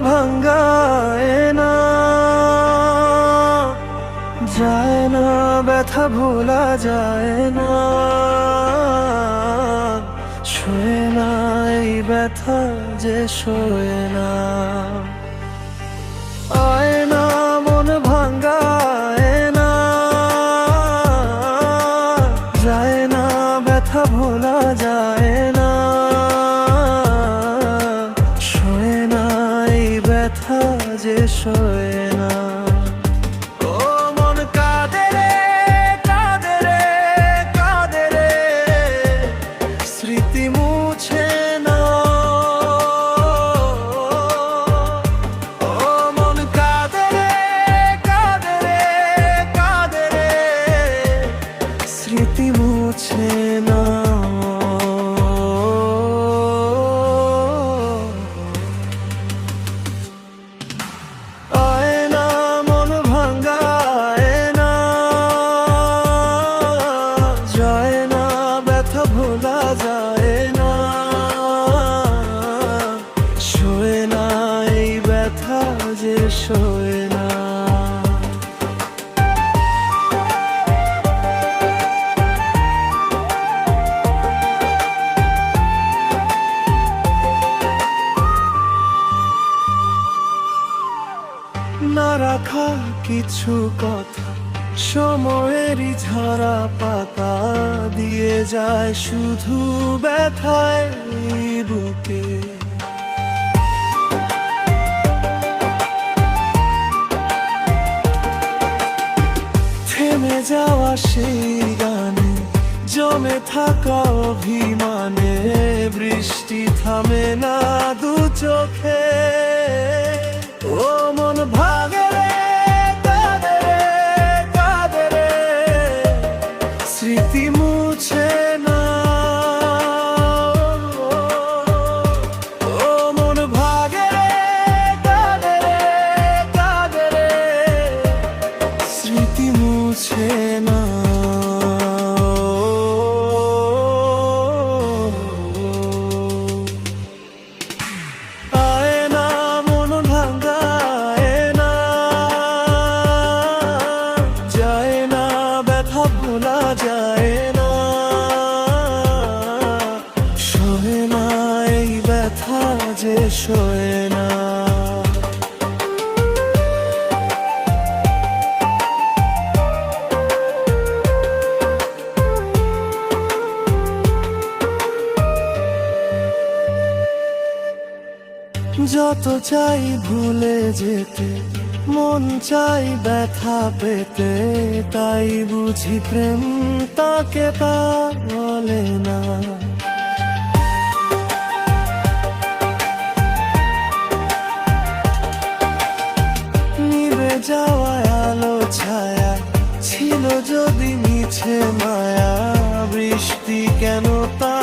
ভাঙ্গায় না, যায় না ব্যথা ভোলা যায় না, শোয় না এই ব্যথা যে শোয় না। আয় না মন ভাঙ্গায় না, যায় না ব্যথা ভোলা যায় না, শোয় না এই ব্যথা যে শোয় না। ও মন কাঁদে রে, কাঁদে রে, কাঁদে রে, স্মৃতি মুছে না। ও মন কাঁদে রে, কাঁদে রে, কাঁদে রে, স্মৃতি মুছে না। আয় না মন ভাঙ্গায় না, যায় না ব্যথা ভোলা যায় না, শোয় না এই ব্যথা যে শোয় না। না রাখা কিছু কথা সময়েরই ঝরা পাতা দিয়ে যায় শুধু ব্যথায় বুকে। থেমে যাওয়া সেই গানে জমে থাকা অভিমানে বৃষ্টি থামে না দু চোখে। ও মন ভাগে রে, কাঁদে রে, কাঁদে রে, স্মৃতি মুছে না। ও মন ভাগে রে, কাঁদে রে, কাঁদে রে, স্মৃতি মুছে না। আয় না মন ভাঙ্গায় না, যায় না ব্যথা ভোলা যায় না, শোয় না এই ব্যথা যে শোয় না। যত চাই ভুলে যেতে, মন চাই ব্যথা পেতে, তাই বুঝি প্রেম তাকে তা বলে না। নিভে যাওয়া আলো ছায়া ছিল যদি মিছে মায়া, বৃষ্টি কেন তা